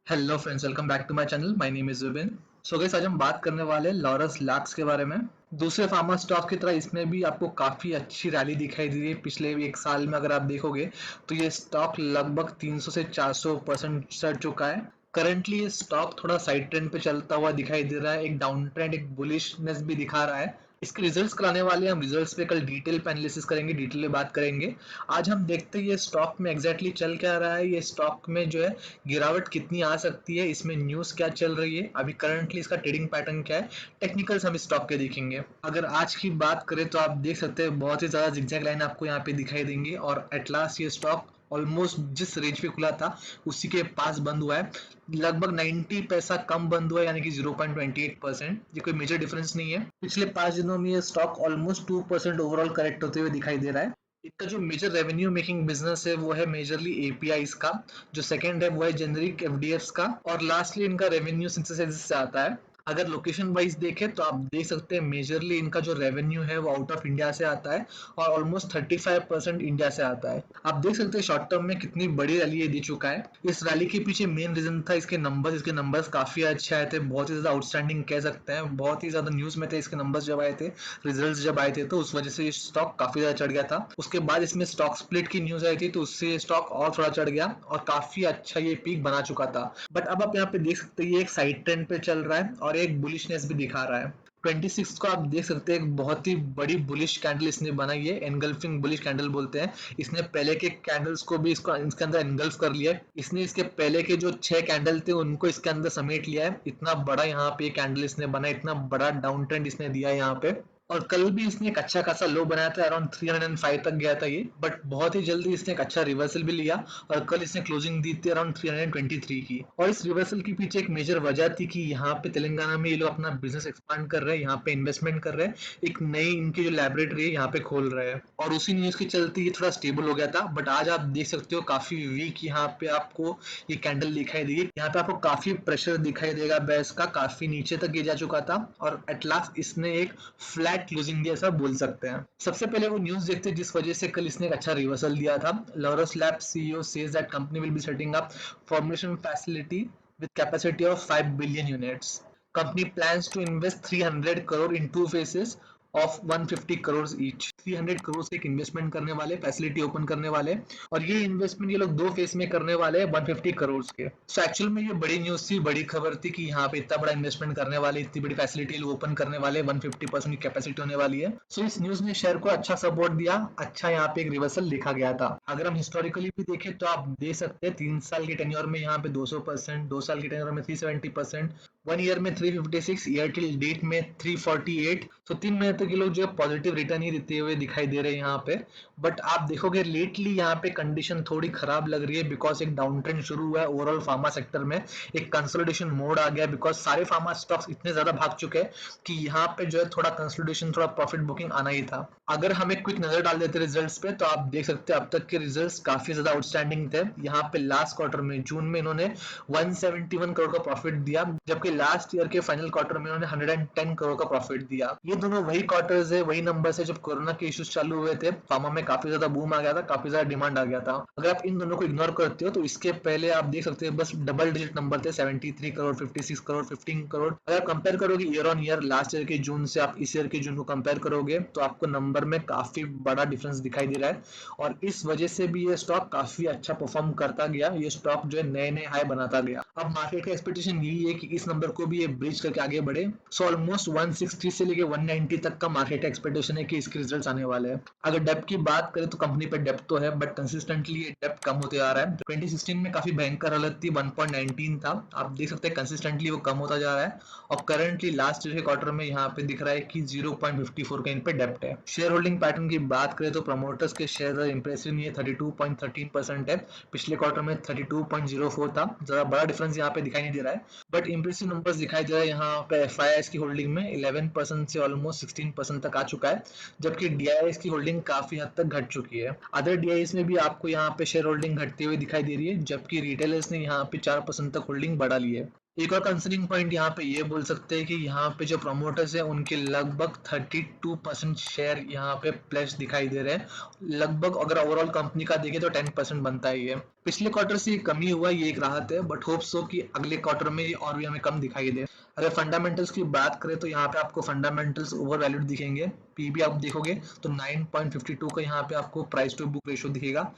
Hello friends, welcome back to my channel. My name is Zubin. So guys, आज हम बात करने वाले हैं लॉरस लैब्स के बारे में। दूसरे फार्मा स्टॉक की तरह इसमें भी आपको काफी अच्छी रैली दिखाई दे रही है। पिछले एक साल में अगर आप देखोगे तो ये स्टॉक लगभग 300 से 400% चढ़ चुका है। करंटली ये स्टॉक थोड़ा साइड ट्रेंड पे चलता हुआ दिखाई दे रहा है। एक डाउन ट्रेंड, एक बुलिशनेस भी दिखा रहा है। इसके रिजल्ट्स कराने वाले हम रिजल्ट्स पे कल डिटेल पे एनालिसिस करेंगे, डिटेल में बात करेंगे। आज हम देखते हैं ये स्टॉक में एग्जैक्टली चल क्या रहा है, ये स्टॉक में जो है गिरावट कितनी आ सकती है, इसमें न्यूज़ क्या चल रही है, अभी करंटली इसका ट्रेडिंग पैटर्न क्या है, टेक्निकल्स हम स्टॉक के देखेंगे। अगर आज की बात करें तो आप देख सकते हैं बहुत ही ज़्यादा जिगजैग लाइन आपको यहाँ पे दिखाई देंगी और एट लास्ट ये स्टॉक ऑलमोस्ट जिस रेंज पे खुला था उसी के पास बंद हुआ है। लगभग 90 पैसा कम बंद हुआ है, यानी कि 0.28%। ये कोई मेजर डिफरेंस नहीं है। पिछले 5 दिनों में ये स्टॉक ऑलमोस्ट 2% ओवरऑल करेक्ट होते हुए दिखाई दे रहा है। इनका जो मेजर रेवेन्यू मेकिंग बिजनेस है वो है मेजरली एपीआईज का। जो सेकंड है वो है जेनरिक एफडीएफ्स का, और लास्टली इनका रेवेन्यू सिंथेसिस से आता है। अगर लोकेशन वाइज देखें तो आप देख सकते हैं मेजरली इनका जो रेवेन्यू है वो आउट ऑफ इंडिया से आता है और ऑलमोस्ट 35% इंडिया से आता है। आप देख सकते हैं शॉर्ट टर्म में कितनी बड़ी रैली ये दे चुका है। इस रैली के पीछे मेन रीजन था इसके नंबर्स काफी अच्छे आए थे, बहुत ही ज्यादा आउटस्टैंडिंग कह सकते हैं। बहुत ही ज्यादा न्यूज में थे इसके नंबर्स जब आए थे, रिजल्ट्स जब आए थे, तो उस वजह से ये स्टॉक काफी ज्यादा चढ़ गया था। उसके बाद इसमें स्टॉक स्प्लिट की न्यूज आई थी तो उससे ये स्टॉक और थोड़ा चढ़ गया और काफी अच्छा ये पीक बना चुका था। बट अब आप यहाँ पे देख सकते हैं ये एक साइड ट्रेंड पे चल रहा है और एक बुलिशनेस भी दिखा रहा है। 26 को आप देख सकते हैं एक बहुत ही बड़ी बुलिश कैंडल इसने बनाई है, एनगल्फिंग बुलिश कैंडल बोलते हैं। इसने पहले के कैंडल्स को भी इसको इसके अंदर एनगल्फ कर लिया है। इसने इसके पहले के जो 6 कैंडल थे उनको इसके अंदर समेट लिया है। इतना बड़ा यहाँ पे कैंडल इसने बनाया, इतना बड़ा डाउन ट्रेंड इसने दिया है यहाँ पे। और कल भी इसने एक अच्छा खासा लो बनाया था, अराउंड 305 तक गया था ये, बट बहुत ही जल्दी इसने एक अच्छा रिवर्सल भी लिया और कल इसने क्लोजिंग दी थी अराउंड 323 की। और इस रिवर्सल के पीछे एक मेजर वजह थी कि यहाँ पे तेलंगाना में ये लोग अपना बिजनेस एक्सपांड कर रहे हैं, यहाँ पे इन्वेस्टमेंट कर रहे हैं, एक नई इनकी जो लैबोरेटरी है यहाँ पे खोल रहे हैं, और उसी न्यूज के चलते ये थोड़ा स्टेबल हो गया था। बट आज आप देख सकते हो काफी वीक यहाँ पे आपको ये कैंडल दिखाई देगी। यहाँ पे आपको काफी प्रेशर दिखाई देगा बेस का, काफी नीचे तक ये जा चुका था और एट लास्ट इसने एक फ्लैट क्लोजिंग दिया, ऐसा बोल सकते हैं। सबसे पहले वो न्यूज देखते हैं जिस वजह से कल इसने एक अच्छा रिवर्सल दिया था। Laurus lab CEO says that company will be setting up formulation facility with capacity of 5 billion units. Company plans to invest 300 crore in two phases of 150 crores each. 300 crore से एक इन्वेस्टमेंट करने वाले, फैसिलिटी ओपन करने वाले, और ये investment ये लोग दो फेज में करने वाले हैं 150 करोड़ के। सो एक्चुअल में ये बड़ी न्यूज थी, बड़ी खबर थी कि यहाँ पे इतना बड़ा इन्वेस्टमेंट करने वाले, इतनी बड़ी फैसिलिटी लोग ओपन करने वाले, 150% की कैपेसिटी होने वाली है। सो इस न्यूज ने शेयर को अच्छा सपोर्ट दिया, अच्छा यहाँ पे एक रिवर्सल लिखा गया था। अगर हम हिस्टोरिकली भी देखें तो आप देख सकते हैं 3 साल के टेन्योर में यहाँ पे 200%, 2 साल के टेन्योर में 370%, 1 ईयर में 356, ईयर टिल डेट में 348। तो 3 महीने तक ये लोग जो है पॉजिटिव रिटर्न ही देते हुए दिखाई दे रहे हैं यहाँ पे। बट आप देखोगे लेटली यहाँ पे कंडीशन थोड़ी खराब लग रही है, बिकॉज एक डाउन ट्रेंड शुरू हुआ है ओवरऑल फार्मा सेक्टर में, एक कंसोलिडेशन मोड आ गया, बिकॉज सारे फार्मा स्टॉक्स इतने ज्यादा भाग चुके हैं कि यहाँ पे जो है थोड़ा कंसोलिडेशन, थोड़ा प्रॉफिट बुकिंग आना ही था। अगर हम एक क्विक नजर डाल देते रिजल्ट्स पे तो आप देख सकते हैं अब तक के रिजल्ट्स काफी ज्यादा आउटस्टैंडिंग थे। यहाँ पे लास्ट क्वार्टर में जून में इन्होंने 171 करोड़ का प्रॉफिट दिया, जबकि लास्ट ईयर के फाइनल क्वार्टर में इन्होंने 110 करोड़ का प्रॉफिट दिया। ये दोनों वही क्वार्टर्स है, वही नंबर्स है जब कोरोना के इश्यूज चालू हुए थे, फार्मा में काफी ज्यादा बूम आ गया था, काफी ज्यादा डिमांड आ गया था। अगर आप इन दोनों को इग्नोर करते हो तो इसके पहले आप देख सकते हैं बस डबल डिजिट नंबर थे, 73 करोड़, 56 करोड़, 15 करोड़। अगर कंपेयर करोगे year on year, last year के जून से आप इस ईयर के जून को कंपेयर करोगे तो आपको नंबर में काफी बड़ा डिफरेंस दिखाई दे रहा है, और इस वजह से भी ये स्टॉक काफी अच्छा परफॉर्म करता गया। ये स्टॉक जो है नए नए हाई बनाता गया। अब मार्केट का एक्सपेक्टेशन यही है कि इस नंबर को भी ये ब्रिज करके आगे बढ़े। सो ऑलमोस्ट 160 से लेके 190 तक का मार्केट का एक्सपेक्टेशन है कि इसके रिजल्ट्स आने वाले हैं। अगर डेप्थ की बात करें तो कंपनी पे डेप्थ तो है, बट कंसिस्टेंटली ये डेप्थ कम होते आ रहा है। 2016 में काफी भयंकर हालत थी, 1.19 था, आप देख सकते हैं कंसिस्टेंटली वो कम होता जा रहा है, और करंटली लास्ट ईयर के क्वार्टर में यहाँ पे दिख रहा है कि 0.54 का इन पे डेप्थ है। शेयर होल्डिंग पैटर्न की बात करें तो प्रमोटर्स के शेयर इंप्रेसिव नहीं है, 32.13% है। पिछले क्वार्टर में 32.04 था, ज्यादा बड़ा डिफरेंस यहाँ पे दिखाई नहीं दे रहा है, बट इंप्रेसिव नंबर्स दिखाई दे रहा है। यहाँ पे एफआईआईस की होल्डिंग में 11% से ऑलमोस्ट 16% तक आ चुका है, जबकि डीआईएस की होल्डिंग काफी हद तक घट चुकी है। अदर डीआईएस में भी आपको यहाँ पे शेयर होल्डिंग घटती हुई दिखाई दे रही है, जबकि रिटेलर्स ने यहाँ पे 4% तक होल्डिंग बढ़ा ली है। एक और कंसर्निंग पॉइंट यहाँ पे ये बोल सकते हैं कि यहाँ पे जो प्रमोटर्स है उनके लगभग 32% शेयर यहाँ पे प्लेस दिखाई दे रहे हैं। लगभग अगर ओवरऑल कंपनी का देखें तो 10% बनता ही है। पिछले क्वार्टर से ये कमी हुआ, ये एक राहत है, बट होप सो कि अगले क्वार्टर में ये और भी हमें कम दिखाई दे। अगर फंडामेंटल्स की बात करें तो यहाँ पे आपको फंडामेंटल्स ओवर वैल्यूड दिखेंगे। पीबी आप देखोगे तो 9.52 का यहाँ पे आपको प्राइस टू बुक रेशियो दिखेगा।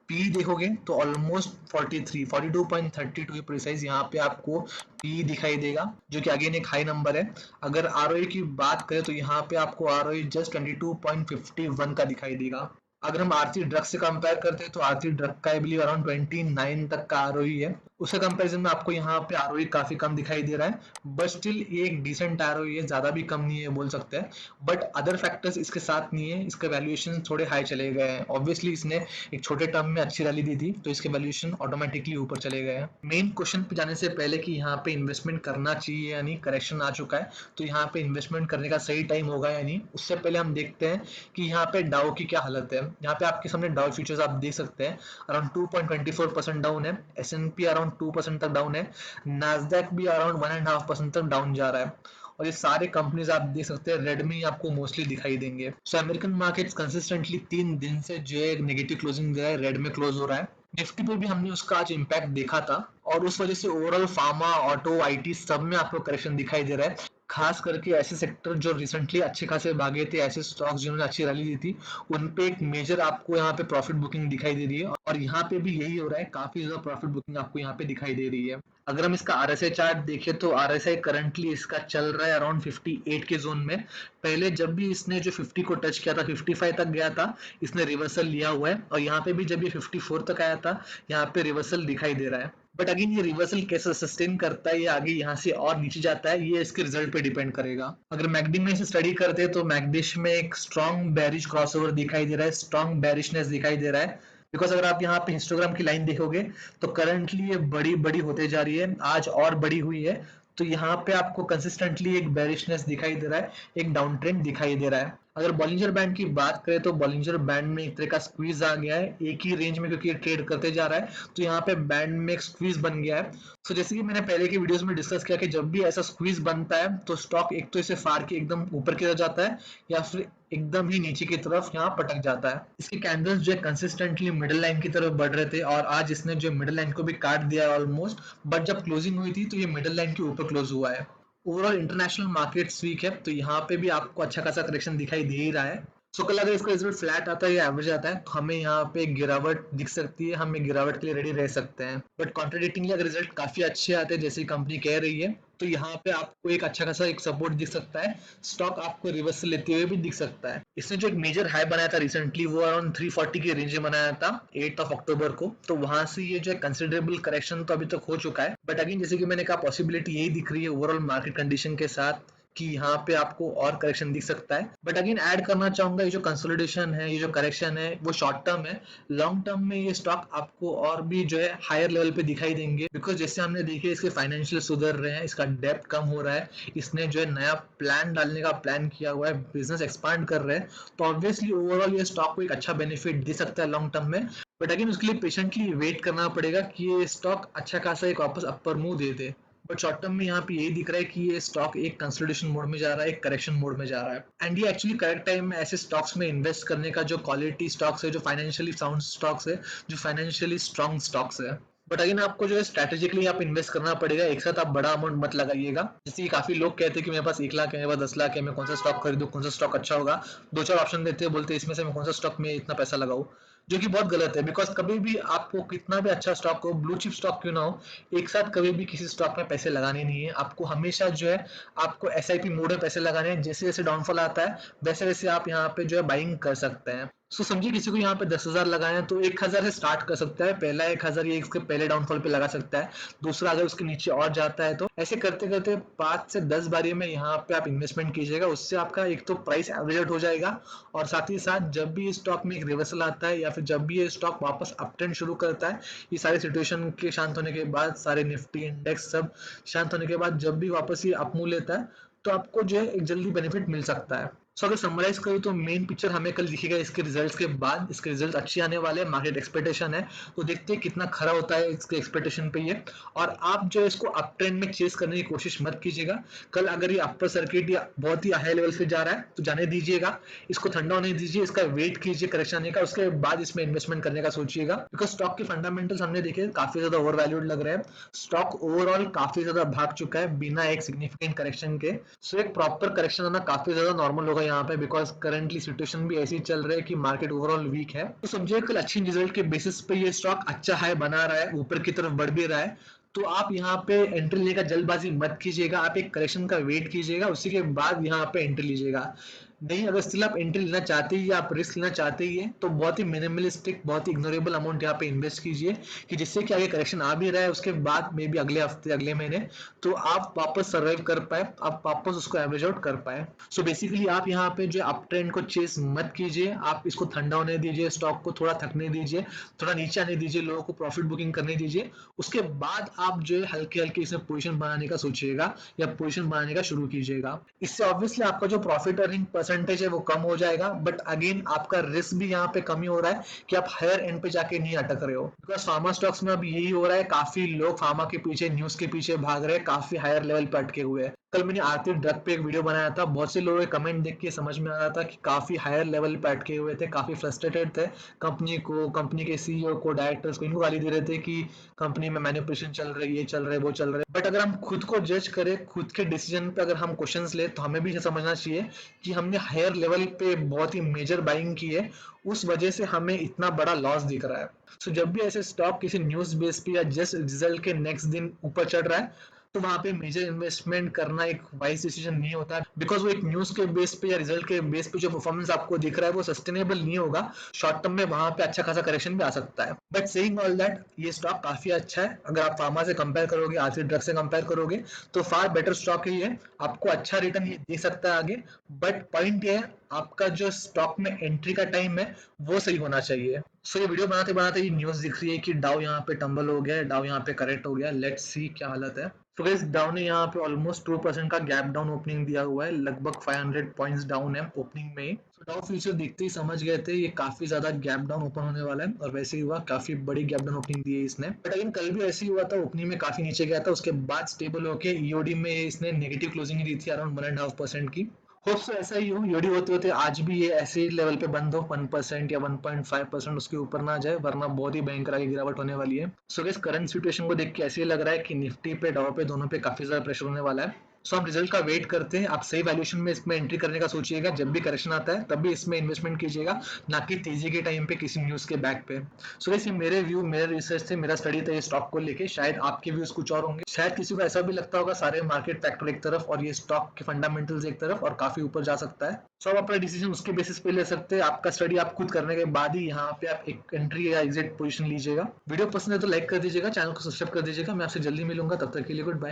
पी देखोगे तो ऑलमोस्ट 43 42.32 प्रिसाइज यहाँ पे आपको पी दिखाई देगा, जो कि अगेन एक हाई नंबर है। अगर आरओई की बात करें तो यहाँ पे आपको आरओई जस्ट 22.51 का दिखाई देगा। अगर हम आरती ड्रग से कंपेयर करते हैं तो आरती ड्रग का आई बिलीव अराउंड 29 तक का आरओई है। उसके कंपैरिजन में आपको यहाँ पे आरओई काफी कम दिखाई दे रहा है, बट स्टिल ये एक डिसेंट आरओई है, ज्यादा भी कम नहीं है बोल सकते हैं। बट अदर फैक्टर्स इसके साथ नहीं है, इसके वैल्यूएशन थोड़े हाई चले गए हैं। ऑब्वियसली इसने एक छोटे टर्म में अच्छी रैली दी थी तो इसके वैल्यूएशन ऑटोमेटिकली ऊपर चले गए हैं। मेन क्वेश्चन पे जाने से पहले कि यहाँ पे इन्वेस्टमेंट करना चाहिए या नहीं, करेक्शन आ चुका है तो यहाँ पे इन्वेस्टमेंट करने का सही टाइम होगा या नहीं, उससे पहले हम देखते हैं कि यहाँ पे डाउ की क्या हालत है। यहाँ पे आपके सामने डाउ फ्यूचर्स आप देख सकते हैं, अराउंड 2.24% डाउन है। S&P अराउंड 2% तक डाउन है। नास्डैक भी अराउंड 1.5% तक डाउन जा रहा है। और ये सारे कंपनीज आप देख सकते हैं रेड में ही आपको मोस्टली दिखाई देंगे। सो अमेरिकन मार्केट्स कंसिस्टेंटली 3 दिन से जो है नेगेटिव क्लोजिंग दे रहा है, रेड में क्लोज हो रहा है। निफ्टी पे भी हमने उसका आज इम्पैक्ट देखा था और उस वजह से ओवरऑल फार्मा, ऑटो, आईटी सब में आपको करेक्शन दिखाई दे रहा है। खास करके ऐसे सेक्टर जो रिसेंटली अच्छे खासे भागे थे, ऐसे स्टॉक्स जिन्होंने अच्छी रैली दी थी, उन पे एक मेजर आपको यहाँ पे प्रॉफिट बुकिंग दिखाई दे रही है। और यहाँ पे भी यही हो रहा है, काफी ज्यादा प्रॉफिट बुकिंग आपको यहाँ पे दिखाई दे रही है। अगर हम इसका आरएसआई चार्ट देखें तो आरएसआई करंटली इसका चल रहा है अराउंड 58 के जोन में। पहले जब भी इसने जो 50 को टच किया था, 55 तक गया था, इसने रिवर्सल लिया हुआ है। और यहाँ पे भी जब ये 54 तक आया था, यहाँ पे रिवर्सल दिखाई दे रहा है। बट अगेन ये रिवर्सल कैसे सस्टेन करता है या आगे यहाँ से और नीचे जाता है, ये इसके रिजल्ट पे डिपेंड करेगा। अगर मैकडी में इसे स्टडी करते हैं तो मैकडिश में एक स्ट्रॉन्ग बेरिश क्रॉसओवर दिखाई दे रहा है, स्ट्रॉन्ग बेरिशनेस दिखाई दे रहा है। बिकॉज अगर आप यहाँ पे हिस्टोग्राम की लाइन देखोगे तो करंटली ये बड़ी बड़ी होते जा रही है, आज और बड़ी हुई है। तो यहाँ पे आपको कंसिस्टेंटली एक बेरिशनेस दिखाई दे रहा है, एक डाउन ट्रेंड दिखाई दे रहा है। अगर बॉलिंजर बैंड की बात करें तो बॉलिंजर बैंड में एक तरह का स्क्वीज आ गया है, एक ही रेंज में क्योंकि ये ट्रेड करते जा रहा है तो यहाँ पे बैंड में एक स्क्वीज बन गया है। सो जैसे कि मैंने पहले के वीडियोस में डिस्कस किया कि जब भी ऐसा स्क्वीज बनता है तो स्टॉक एक तो इसे फाड़ के एकदम ऊपर की तरफ जाता है या फिर एकदम ही नीचे की तरफ यहाँ पटक जाता है। इसके कैंडल्स जो है कंसिस्टेंटली मिडिल लाइन की तरफ बढ़ रहे थे और आज इसने जो मिडिल लाइन को भी काट दिया ऑलमोस्ट, बट जब क्लोजिंग हुई थी तो ये मिडिल लाइन के ऊपर क्लोज हुआ है। ओवरऑल इंटरनेशनल मार्केट्स वीक है तो यहाँ पे भी आपको अच्छा खासा करेक्शन दिखाई दे ही रहा है। सो कल अगर इसका रिजल्ट फ्लैट आता है या एवरेज आता है तो हमें यहाँ पे गिरावट दिख सकती है, हम एक गिरावट के लिए रेडी रह सकते हैं। बट कॉन्ट्रडिक्टिंगली अगर रिजल्ट काफी अच्छे आते हैं जैसे कंपनी कह रही है तो यहाँ पे आपको एक अच्छा खासा एक सपोर्ट दिख सकता है, स्टॉक आपको रिवर्सल लेते हुए भी दिख सकता है। इसने जो एक मेजर हाई बनाया था रिसेंटली वो अराउंड 340 के रेंज में बनाया था 8 अक्टूबर को, तो वहां से ये जो है कंसिडरेबल करेक्शन तो अभी तक हो चुका है। बट अगेन जैसे कि मैंने कहा पॉसिबिलिटी यही दिख रही है ओवरऑल मार्केट कंडीशन के साथ कि यहाँ पे आपको और करेक्शन दिख सकता है। बट अगेन ऐड करना चाहूंगा, ये जो कंसोलिडेशन है, ये जो करेक्शन है वो शॉर्ट टर्म है। लॉन्ग टर्म में ये स्टॉक आपको और भी जो है हायर लेवल पे दिखाई देंगे, बिकॉज जैसे हमने देखे इसके फाइनेंशियल सुधर रहे हैं, इसका डेप्थ कम हो रहा है, इसने जो है नया प्लान डालने का प्लान किया हुआ है, बिजनेस एक्सपांड कर रहे हैं, तो ऑब्वियसली ओवरऑल ये स्टॉक को एक अच्छा बेनिफिट दे सकता है लॉन्ग टर्म में। बट अगेन उसके लिए पेशेंटली वेट करना पड़ेगा कि ये स्टॉक अच्छा खासा एक वापस अपर मूव दे दे। बट शॉर्ट टर्म में यहाँ पे यही दिख रहा है कि ये स्टॉक एक कंसोलिडेशन मोड में जा रहा है, एक करेक्शन मोड में जा रहा है। एंड ये एक्चुअली करेक्ट टाइम में ऐसे स्टॉक्स में इन्वेस्ट करने का, जो क्वालिटी स्टॉक्स है, जो फाइनेंशियली साउंड स्टॉक्स है, जो फाइनेंशियली स्ट्रॉन्ग स्टॉक्स है। बट अगेन आपको जो है स्ट्रेटेजिकली आप इन्वेस्ट करना पड़ेगा, एक साथ आप बड़ा अमाउंट मत लगाइएगा। जैसे कि काफी लोग कहते हैं कि मेरे पास 1 लाख है, मेरे पास 10 लाख है, मैं कौन सा स्टॉक खरीदूं, कौन सा स्टॉक अच्छा होगा, दो चार ऑप्शन देते हैं, बोलते हैं इसमें से मैं कौन सा स्टॉक में इतना पैसा लगाऊं, जो कि बहुत गलत है। बिकॉज कभी भी आपको कितना भी अच्छा स्टॉक हो, ब्लू चिप स्टॉक क्यों ना हो, एक साथ कभी भी किसी स्टॉक में पैसे लगाने नहीं है। आपको हमेशा जो है आपको एसआईपी मोड में पैसे लगाने हैं, जैसे जैसे डाउनफॉल आता है वैसे वैसे आप यहाँ पे जो है बाइंग कर सकते हैं। सो समझिए किसी को यहाँ पे 10,000 लगाए हैं तो 1,000 से स्टार्ट कर सकता है, पहला 1,000 ये इसके पहले डाउनफॉल पे लगा सकता है, दूसरा अगर उसके नीचे और जाता है तो ऐसे करते करते 5 से 10 बारी में यहाँ पे आप इन्वेस्टमेंट कीजिएगा। उससे आपका एक तो प्राइस एवरेज हो जाएगा और साथ ही साथ जब भी स्टॉक में एक रिवर्सल आता है या फिर जब भी ये स्टॉक वापस अप ट्रेंड शुरू करता है, ये सारे सिचुएशन के शांत होने के बाद, सारे निफ्टी इंडेक्स सब शांत होने के बाद जब भी वापस ये अप मूव लेता है तो आपको जो है एक जल्दी बेनिफिट मिल सकता है। सो अगर समराइज करूँ तो मेन पिक्चर हमें कल दिखेगा इसके रिजल्ट्स के बाद। इसके रिजल्ट अच्छे आने वाले हैं, मार्केट एक्सपेक्टेशन है, तो देखते हैं कितना खरा होता है इसके एक्सपेक्टेशन पे ये। और आप जो है इसको अप ट्रेंड में चेस करने की कोशिश मत कीजिएगा। कल अगर ये अपर सर्किट या बहुत ही हाई लेवल पे जा रहा है तो जाने दीजिएगा, इसको ठंडा होने दीजिए, इसका वेट कीजिए करेक्शन आने का, उसके बाद इसमें इन्वेस्टमेंट करने का सोचिएगा। बिकॉज स्टॉक के फंडामेंटल्स हमने देखे काफी ज्यादा ओवर वैल्यूड लग रहे हैं। स्टॉक ओवरऑल काफी ज्यादा भाग चुका है बिना एक सिग्निफिकेंट करेक्शन के। सो एक प्रॉपर करेक्शन आना काफी ज्यादा नॉर्मल होगा यहाँ पे, बिकॉज करंटली सिचुएशन भी ऐसी चल रही है कि मार्केट ओवरऑल वीक है। तो समझिए कल अच्छी रिजल्ट के बेसिस पे ये स्टॉक अच्छा हाई बना रहा है, ऊपर की तरफ बढ़ भी रहा है। तो आप यहाँ पे एंट्री लेने का जल्दबाजी मत कीजिएगा, आप एक करेक्शन का वेट कीजिएगा, उसी के बाद यहाँ पे एंट्री लीजिएगा। नहीं, अगर स्टिल आप एंट्री लेना चाहते ही, आप रिस्क लेना चाहते ही है, तो बहुत ही मिनिमलिस्टिक, बहुत ही इग्नोरेबल अमाउंट यहाँ पे इन्वेस्ट कीजिए, कि जिससे कि आगे करेक्शन आ भी रहा है, उसके बाद मे बी अगले हफ्ते अगले महीने तो आप वापस सर्वाइव कर पाए, आप वापस उसको एवरेज आउट कर पाए। सो बेसिकली आप यहाँ पे जो अप ट्रेंड को चेस मत कीजिए, आप इसको ठंडा होने दीजिए, स्टॉक को थोड़ा थकने दीजिए, थोड़ा नीचे आने दीजिए, लोगों को प्रॉफिट बुकिंग करने दीजिए। उसके बाद आप जो है हल्के हल्के इसमें पोजीशन बनाने का सोचिएगा या पोजीशन बनाने का शुरू कीजिएगा। इससे ऑब्वियसली आपका जो प्रॉफिट अर्निंग परसेंटेज है वो कम हो जाएगा, बट अगेन आपका रिस्क भी यहाँ पे कमी हो रहा है कि आप हायर एंड पे जाके नहीं अटक रहे हो। बिकॉज फार्मा स्टॉक्स में अब यही हो रहा है, काफी लोग फार्मा के पीछे, न्यूज के पीछे भाग रहे हैं, काफी हायर लेवल पे अटके हुए हैं। कल मैंने आरती ड्रग पे एक वीडियो बनाया था, बहुत से लोगों के कमेंट देख के समझ में आ रहा था कि काफी हायर लेवल पे अटके हुए थे, काफी फ्रस्ट्रेटेड थे, कंपनी को, कंपनी के सीईओ को, डायरेक्टर्स को, इनको गाली दे रहे थे कि कंपनी में मैनिपुलेशन चल रही है, ये चल रहा है, वो चल रहा है। बट अगर हम खुद को जज करें, खुद के डिसीजन पे अगर हम क्वेश्चंस ले, तो हमें भी ये समझना चाहिए कि हमने हायर लेवल पे बहुत ही मेजर बाइंग की है, उस वजह से हमें इतना बड़ा लॉस दिख रहा है। सो जब भी ऐसे स्टॉक किसी न्यूज बेस पे या जस्ट रिजल्ट के नेक्स्ट दिन ऊपर चढ़ रहा है, तो वहां पे मेजर इन्वेस्टमेंट करना एक वाइज डिसीजन नहीं होता, बिकॉज वो एक न्यूज के बेस पे या रिजल्ट के बेस पे जो परफॉर्मेंस आपको दिख रहा है वो सस्टेनेबल नहीं होगा। शॉर्ट टर्म में वहां पे अच्छा खासा करेक्शन भी आ सकता है। बट सेइंग ऑल दैट, ये स्टॉक काफी अच्छा है। अगर आप फार्मा से कंपेयर करोगे, आरसी ड्रग से कंपेयर करोगे, तो फार बेटर स्टॉक ही है, आपको अच्छा रिटर्न ये दे सकता है आगे। बट पॉइंट ये है, आपका जो स्टॉक में एंट्री का टाइम है वो सही होना चाहिए। सो ये वीडियो बनाते बनाते ये न्यूज दिख रही है कि डाउ यहाँ पे टंबल हो गया है, डाउ यहाँ पे करेक्ट हो गया, लेट्स सी क्या हालत है। तो गाइस डाउ ने यहाँ पे ऑलमोस्ट 2% का गैप डाउन ओपनिंग दिया हुआ है, लगभग 500 पॉइंट्स डाउन है ओपनिंग में ही। तो डाउ फ्यूचर देखते ही समझ गए थे ये काफी ज्यादा गैप डाउन ओपन होने वाला है, और वैसे ही हुआ, काफी बड़ी गैप डाउन ओपनिंग दी है इसने। बट अगेन कल भी ऐसे ही हुआ था, ओपनिंग में काफी नीचे गया था, उसके बाद स्टेबल होकर ईओडी में इसने नेगेटिव क्लोजिंग दी थी अराउंड 1.5% की। होप सो ऐसा ही हो, यूडी होते होते आज भी ये ऐसे ही लेवल पे बंद हो, 1% या 1.5% उसके ऊपर ना जाए, वरना बहुत ही भयंकर आगे गिरावट होने वाली है। सो इस करंट सिचुएशन को देख के ऐसे ही लग रहा है कि निफ्टी पे, डाउ पे, दोनों पे काफी ज्यादा प्रेशर होने वाला है। सो आप रिजल्ट का वेट करते हैं, आप सही वैल्यूएशन में इसमें एंट्री करने का सोचिएगा, जब भी करेक्शन आता है तब भी इसमें इन्वेस्टमेंट कीजिएगा, ना कि तेजी के टाइम पे किसी न्यूज के बैक पे। सो वैसे मेरे व्यू, मेरे रिसर्च थे, मेरा स्टडी था ये स्टॉक को लेके, शायद आपके व्यूज कुछ और होंगे, शायद किसी को ऐसा भी लगता होगा सारे मार्केट फैक्टर एक तरफ और ये स्टॉक के फंडामेंटल्स एक तरफ, और काफी ऊपर जा सकता है। सो आप अपना डिसीजन उसके बेसिस पे ले सकते हैं, आपका स्टडी आप खुद करने के बाद ही यहाँ पे आप एक एंट्री या एग्जिट पोजीशन लीजिएगा। वीडियो पसंद है तो लाइक कर दीजिएगा, चैनल को सब्सक्राइब कर दीजिएगा। मैं आपसे जल्दी मिलूंगा, तब तक के लिए गुड बाय।